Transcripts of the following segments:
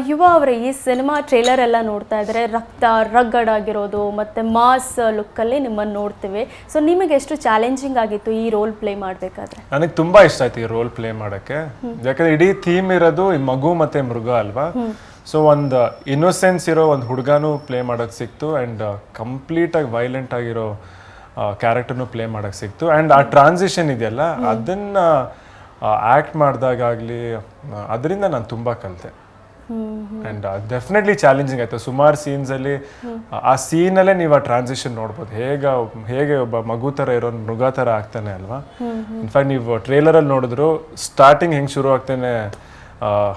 ಯುವ ಅವರ ಈ ಸಿನಿಮಾ ಟ್ರೇಲರ್ ಎಲ್ಲ ನೋಡ್ತಾ ಇದ್ರೆ ರಕ್ತ ರಗ್ಗಡ್ ಆಗಿರೋದು ಮತ್ತೆ ಮಾಸ್ ಲುಕ್ಕಲ್ಲಿ ನಿಮ್ಮನ್ನು ನೋಡ್ತೀವಿ. ಸೊ ನಿಮಗೆ ಎಷ್ಟು ಚಾಲೆಂಜಿಂಗ್ ಆಗಿತ್ತು ಈ ರೋಲ್ ಪ್ಲೇ ಮಾಡಬೇಕಾದ್ರೆ? ನನಗೆ ತುಂಬಾ ಇಷ್ಟ ಆಯ್ತು ಈ ರೋಲ್ ಪ್ಲೇ ಮಾಡೋಕ್ಕೆ. ಯಾಕಂದ್ರೆ ಇಡೀ ಥೀಮ್ ಇರೋದು ಈ ಮಗು ಮತ್ತೆ ಮೃಗ ಅಲ್ವಾ. ಸೊ ಒಂದು ಇನ್ನೋಸೆನ್ಸ್ ಇರೋ ಒಂದು ಹುಡುಗನೂ ಪ್ಲೇ ಮಾಡೋಕ್ಕೆ ಸಿಕ್ತು ಆ್ಯಂಡ್ ಕಂಪ್ಲೀಟಾಗಿ ವೈಲೆಂಟ್ ಆಗಿರೋ ಕ್ಯಾರೆಕ್ಟರ್ನು ಪ್ಲೇ ಮಾಡೋಕ್ಕೆ ಸಿಕ್ತು. ಆ್ಯಂಡ್ ಆ ಟ್ರಾನ್ಸಿಷನ್ ಇದೆಯಲ್ಲ ಅದನ್ನು ಆ್ಯಕ್ಟ್ ಮಾಡಿದಾಗಲಿ ಅದರಿಂದ ನಾನು ತುಂಬ ಕಲಿತೆ. ಆ್ಯಂಡ್ ಡೆಫಿನೆಟ್ಲಿ ಚಾಲೆಂಜಿಂಗ್ ಆಯಿತು. ಸುಮಾರು ಸೀನ್ಸಲ್ಲಿ ಆ ಸೀನಲ್ಲೇ ನೀವು ಆ ಟ್ರಾನ್ಸಿಷನ್ ನೋಡ್ಬೋದು, ಹೇಗೆ ಒಬ್ಬ ಮಗು ಥರ ಇರೋ ಮೃಗ ಥರ ಆಗ್ತಾನೆ ಅಲ್ವಾ. ಇನ್ಫ್ಯಾಕ್ಟ್ ನೀವು ಟ್ರೇಲರಲ್ಲಿ ನೋಡಿದ್ರು ಸ್ಟಾರ್ಟಿಂಗ್ ಹೆಂಗೆ ಶುರು ಆಗ್ತಾನೆ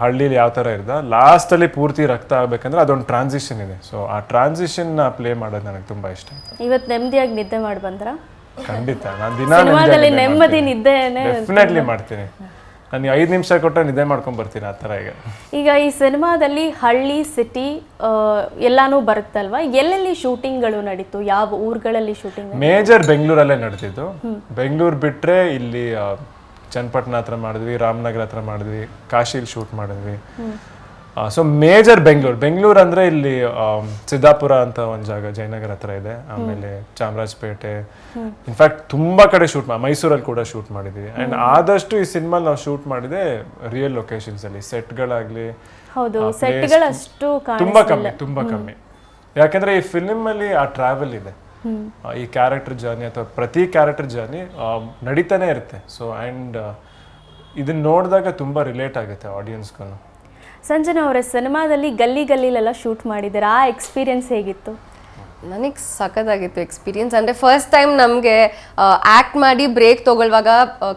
ಹಳ್ಳಿಲಿ ಯಾವ ಥರ ಇರ್ದ, ಲಾಸ್ಟಲ್ಲಿ ಪೂರ್ತಿ ರಕ್ತ ಆಗಬೇಕಂದ್ರೆ ಅದೊಂದು ಟ್ರಾನ್ಸಿಷನ್ ಇದೆ. ಸೊ ಆ ಟ್ರಾನ್ಸಿಷನ್ನ ಪ್ಲೇ ಮಾಡೋದು ನನಗೆ ತುಂಬ ಇಷ್ಟ. ಇವತ್ತು ನೆಮ್ಮದಿಯಾಗಿ ನಿದ್ದೆ ಮಾಡಿ ಬಂದ್ರ? ಖಂಡಿತ ನಾನು ದಿನ ಡೆಫಿನೆಟ್ಲಿ ಮಾಡ್ತೀನಿ. ನಾನು 5 ನಿಮಿಷ ಕೊಟ್ಟರೆ ನಿದ್ದೆ ಮಾಡ್ಕೊಂಡು ಬರ್ತೀನಿ ಆ ಥರ. ಈಗ ಈ ಸಿನಿಮಾದಲ್ಲಿ ಹಳ್ಳಿ ಸಿಟಿ ಎಲ್ಲಾನು ಬರುತ್ತಲ್ವಾ, ಎಲ್ಲೆಲ್ಲಿ ಶೂಟಿಂಗ್ಗಳು ನಡೀತು, ಯಾವ ಊರುಗಳಲ್ಲಿ ಶೂಟಿಂಗ್? ಮೇಜರ್ ಬೆಂಗಳೂರಲ್ಲೇ ನಡೆದಿದ್ದು. ಬೆಂಗಳೂರು ಬಿಟ್ಟರೆ ಇಲ್ಲಿ ಚನ್ನಪಟ್ಟಣ ಹತ್ರ ಮಾಡಿದ್ವಿ, ರಾಮನಗರ ಹತ್ರ ಮಾಡಿದ್ವಿ, ಕಾಶಿಲಿ ಶೂಟ್ ಮಾಡಿದ್ವಿ. ಸೊ ಮೇಜರ್ ಬೆಂಗಳೂರು ಅಂದರೆ ಇಲ್ಲಿ ಸಿದ್ದಾಪುರ ಅಂತ ಒಂದು ಜಾಗ ಜಯನಗರ ಹತ್ರ ಇದೆ, ಆಮೇಲೆ ಚಾಮರಾಜಪೇಟೆ, ಇನ್ಫ್ಯಾಕ್ಟ್ ತುಂಬ ಕಡೆ ಶೂಟ್ ಮೈಸೂರಲ್ಲಿ ಕೂಡ ಶೂಟ್ ಮಾಡಿದ್ವಿ. ಆ್ಯಂಡ್ ಆದಷ್ಟು ಈ ಸಿನಿಮಾ ನಾವು ಶೂಟ್ ಮಾಡಿದೆ ರಿಯಲ್ ಲೊಕೇಶನ್ಸಲ್ಲಿ. ಸೆಟ್ಗಳಾಗಲಿ ತುಂಬ ಕಮ್ಮಿ. ಯಾಕೆಂದರೆ ಈ ಫಿಲ್ಮಲ್ಲಿ ಆ ಟ್ರಾವೆಲ್ ಇದೆ, ಈ ಕ್ಯಾರೆಕ್ಟರ್ ಜರ್ನಿ ಅಥವಾ ಪ್ರತಿ ಕ್ಯಾರೆಕ್ಟರ್ ಜರ್ನಿ ನಡೀತಾನೆ ಇರುತ್ತೆ. ಸೊ ಆ್ಯಂಡ್ ಇದನ್ನ ನೋಡಿದಾಗ ತುಂಬ ರಿಲೇಟ್ ಆಗುತ್ತೆ ಆಡಿಯನ್ಸ್ಗೂ. ಸಂಜನಾ ಅವರ ಸಿನಿಮಾದಲ್ಲಿ ಗಲ್ಲಿಲೆಲ್ಲ ಶೂಟ್ ಮಾಡಿದ್ದೀರಾ, ಆ ಎಕ್ಸ್ಪೀರಿಯನ್ಸ್ ಹೇಗಿತ್ತು? ನನಗೆ ಸಖತ್ತಾಗಿತ್ತು ಎಕ್ಸ್ಪೀರಿಯನ್ಸ್. ಅಂದರೆ ಫಸ್ಟ್ ಟೈಮ್ ನಮಗೆ ಆ್ಯಕ್ಟ್ ಮಾಡಿ ಬ್ರೇಕ್ ತೊಗೊಳ್ಳುವಾಗ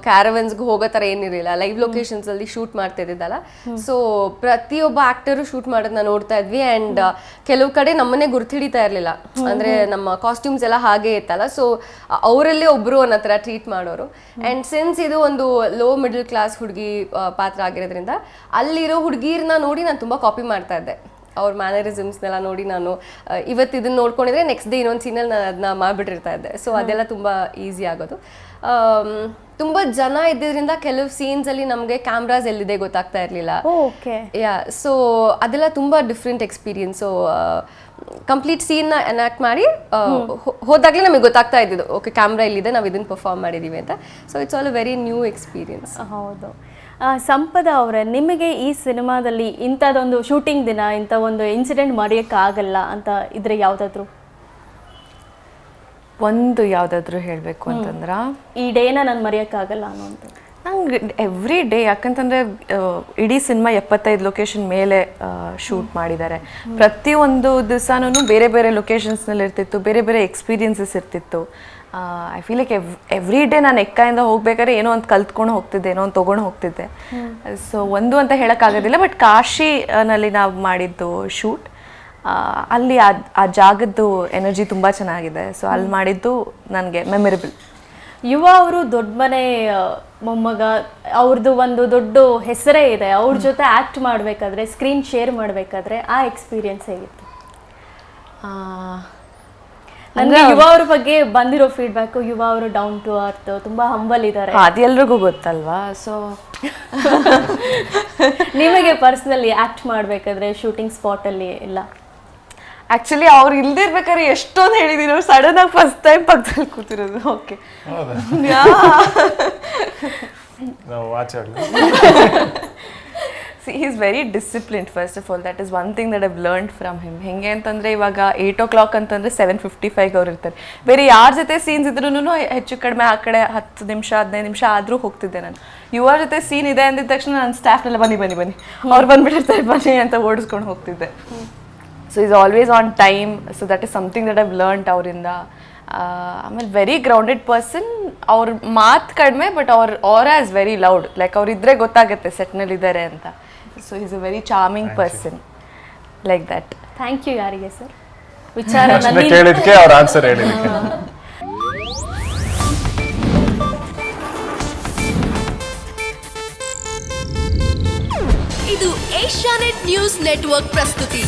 ಕ್ಯಾರವನ್ಸ್ಗೆ ಹೋಗೋ ಥರ ಏನಿರಲಿಲ್ಲ, ಲೈವ್ ಲೊಕೇಶನ್ಸಲ್ಲಿ ಶೂಟ್ ಮಾಡ್ತಿದ್ದಿದ್ದಲ್ಲ. ಸೊ ಪ್ರತಿಯೊಬ್ಬ ಆ್ಯಕ್ಟರು ಶೂಟ್ ಮಾಡೋದನ್ನ ನೋಡ್ತಾ ಇದ್ವಿ. ಆ್ಯಂಡ್ ಕೆಲವು ಕಡೆ ನಮ್ಮನ್ನೇ ಗುರ್ತಿಡಿತಾ ಇರಲಿಲ್ಲ, ಅಂದರೆ ನಮ್ಮ ಕಾಸ್ಟ್ಯೂಮ್ಸ್ ಎಲ್ಲ ಹಾಗೆ ಇತ್ತಲ್ಲ. ಸೊ ಅವರಲ್ಲೇ ಒಬ್ಬರು ಅನ್ನೋ ಥರ ಟ್ರೀಟ್ ಮಾಡೋರು. ಆ್ಯಂಡ್ ಸಿನ್ಸ್ ಇದು ಒಂದು ಲೋ ಮಿಡಲ್ ಕ್ಲಾಸ್ ಹುಡುಗಿ ಪಾತ್ರ ಆಗಿರೋದ್ರಿಂದ ಅಲ್ಲಿರೋ ಹುಡುಗಿರನ್ನ ನೋಡಿ ನಾನು ತುಂಬ ಕಾಪಿ ಮಾಡ್ತಾ ಇದ್ದೆ. ಅವ್ರ ಮ್ಯಾನರಿಸಮ್ಸ್ನೆಲ್ಲ ನೋಡಿ ನಾನು ಇವತ್ತು ಇದನ್ನು ನೋಡ್ಕೊಂಡಿದ್ರೆ ನೆಕ್ಸ್ಟ್ ಡೇ ಇನ್ನೊಂದು ಸೀನಲ್ಲಿ ನಾನು ಅದನ್ನ ಮಾಡಿಬಿಟ್ಟಿರ್ತಾ ಇದ್ದೆ. ಸೊ ಅದೆಲ್ಲ ತುಂಬ ಈಸಿ ಆಗೋದು. ತುಂಬ ಜನ ಇದ್ದಿದ್ದರಿಂದ ಕೆಲವು ಸೀನ್ಸಲ್ಲಿ ನಮಗೆ ಕ್ಯಾಮ್ರಾಸ್ ಎಲ್ಲಿದೆ ಗೊತ್ತಾಗ್ತಾ ಇರಲಿಲ್ಲ. ಸೊ ಅದೆಲ್ಲ ತುಂಬ ಡಿಫ್ರೆಂಟ್ ಎಕ್ಸ್ಪೀರಿಯನ್ಸು. ಕಂಪ್ಲೀಟ್ ಸೀನ್ನ ಎನಾಕ್ಟ್ ಮಾಡಿ ಹೋದಾಗಲೇ ನಮಗೆ ಗೊತ್ತಾಗ್ತಾ ಇದ್ದಿದ್ದು, ಓಕೆ ಕ್ಯಾಮ್ರಾ ಇಲ್ಲಿದೆ, ನಾವು ಇದನ್ನು ಪರ್ಫಾರ್ಮ್ ಮಾಡಿದ್ದೀವಿ ಅಂತ. So it's all a very new experience. ಹೌದು. ಸಂಪದ ಅವರೇ, ನಿಮಗೆ ಈ ಸಿನಿಮಾದಲ್ಲಿ ಇಂಥದ್ದೊಂದು ಶೂಟಿಂಗ್ ದಿನ ಇಂಥ ಒಂದು ಇನ್ಸಿಡೆಂಟ್ ಮರೆಯೋಕ್ಕಾಗಲ್ಲ ಅಂತ ಇದ್ರೆ ಯಾವುದಾದ್ರೂ ಹೇಳಬೇಕು ಅಂತಂದ್ರೆ ಈ ಡೇನ ನಾನು ಮರೆಯೋಕ್ಕಾಗಲ್ಲ ಅನ್ನೋಂಥ? ನಂಗೆ ಎವ್ರಿ ಡೇ, ಯಾಕಂತಂದರೆ ಇಡೀ ಸಿನಿಮಾ 75 ಲೊಕೇಶನ್ ಮೇಲೆ ಶೂಟ್ ಮಾಡಿದ್ದಾರೆ. ಪ್ರತಿಯೊಂದು ದಿವಸನೂ ಬೇರೆ ಬೇರೆ ಲೊಕೇಶನ್ಸ್ನಲ್ಲಿ ಇರ್ತಿತ್ತು, ಬೇರೆ ಬೇರೆ ಎಕ್ಸ್ಪೀರಿಯನ್ಸಸ್ ಇರ್ತಿತ್ತು. I feel like every day ನಾನು ಎಕ್ಕಾಯಿಂದ ಹೋಗ್ಬೇಕಾದ್ರೆ ಏನೋ ಒಂದು ಕಲ್ತ್ಕೊಂಡು ಹೋಗ್ತಿದ್ದೆ, ಏನೋ ಒಂದು ತೊಗೊಂಡು ಹೋಗ್ತಿದ್ದೆ. ಸೊ ಒಂದು ಅಂತ ಹೇಳೋಕ್ಕಾಗೋದಿಲ್ಲ. ಬಟ್ ಕಾಶಿನಲ್ಲಿ ನಾವು ಮಾಡಿದ್ದು ಶೂಟ್, ಅಲ್ಲಿ ಆ ಜಾಗದ್ದು ಎನರ್ಜಿ ತುಂಬ ಚೆನ್ನಾಗಿದೆ. ಸೊ ಅಲ್ಲಿ ಮಾಡಿದ್ದು ನನಗೆ ಮೆಮೊರೇಬಲ್. ಯುವ ಅವರು ದೊಡ್ಡ ಮನೆ ಮೊಮ್ಮಗ, ಅವ್ರದ್ದು ಒಂದು ದೊಡ್ಡ ಹೆಸರೇ ಇದೆ. ಅವ್ರ ಜೊತೆ ಆ್ಯಕ್ಟ್ ಮಾಡಬೇಕಾದ್ರೆ, ಸ್ಕ್ರೀನ್ ಶೇರ್ ಮಾಡಬೇಕಾದ್ರೆ ಆ ಎಕ್ಸ್ಪೀರಿಯನ್ಸ್ ಹೇಗಿತ್ತು? ಅಂದರೆ ಯುವ ಅವ್ರ ಬಗ್ಗೆ ಬಂದಿರೋ ಫೀಡ್ಬ್ಯಾಕು, ಯುವ ಅವರು ಡೌನ್ ಟು ಅರ್ತ್, ತುಂಬ ಹಂಬಲ್ ಇದ್ದಾರೆ, ಅದು ಎಲ್ರಿಗೂ ಗೊತ್ತಲ್ವಾ. ಸೊ ನಿಮಗೆ ಪರ್ಸ್ನಲಿ ಆ್ಯಕ್ಟ್ ಮಾಡಬೇಕಾದ್ರೆ ಶೂಟಿಂಗ್ ಸ್ಪಾಟಲ್ಲಿ ಎಲ್ಲ ಆ್ಯಕ್ಚುಲಿ ಅವ್ರು ಇಲ್ಲದೇ ಇರ್ಬೇಕಾದ್ರೆ ಎಷ್ಟೊಂದು ಹೇಳಿದೀನಿ, ಅವ್ರು ಸಡನ್ ಆಗಿ ಫಸ್ಟ್ ಟೈಮ್ ಪಕ್ಕದಲ್ಲಿ ಕೂತಿರೋದು. Okay, See, he is very disciplined, first of all. That is one thing that I've learned from him. ಹೆಂಗೆ ಅಂತಂದರೆ ಇವಾಗ 8 o'clock ಅಂತಂದರೆ 7:55 ಅವ್ರು ಇರ್ತಾರೆ. ಬೇರೆ ಯಾರ ಜೊತೆ ಸೀನ್ಸ್ ಇದ್ರೂ ಹೆಚ್ಚು ಕಡಿಮೆ ಆ ಕಡೆ 10 ನಿಮಿಷ 15 ನಿಮಿಷ ಆದರೂ ಹೋಗ್ತಿದ್ದೆ ನಾನು. ಯುವ ಜೊತೆ ಸೀನ್ ಇದೆ ಅಂದಿದ ತಕ್ಷಣ ನಾನು ಸ್ಟಾಫ್ನೆಲ್ಲ ಬನ್ನಿ ಅವ್ರು ಬಂದುಬಿಟ್ಟಿರ್ತಾರೆ, ಬನ್ನಿ ಅಂತ ಓಡಿಸ್ಕೊಂಡು ಹೋಗ್ತಿದ್ದೆ. So is always on time. So that is something that I've learned ಅವರಿಂದ. ಆಮೇಲೆ ವೆರಿ ಗ್ರೌಂಡೆಡ್ ಪರ್ಸನ್. ಅವ್ರ ಮಾತು ಕಡಿಮೆ, ಬಟ್ ಅವ್ರ aura is very loud. Like ಅವ್ರು ಇದ್ರೆ ಗೊತ್ತಾಗುತ್ತೆ ಸೆಟ್ನಲ್ಲಿ ಇದ್ದಾರೆ ಅಂತ. So is a very charming person like that. Thank you. ಯಾರಿಗೆ ಸರ್ ವಿಚಾರ ಕೇಳಿದಕ್ಕೆ ಅವ್ರ ಆನ್ಸರ್ ಹೇಳಿದಕ್ಕೆ. ಇದು ಏಷ್ಯಾನೆಟ್ ನ್ಯೂಸ್ ನೆಟ್ವರ್ಕ್ ಪ್ರಸ್ತುತಿ.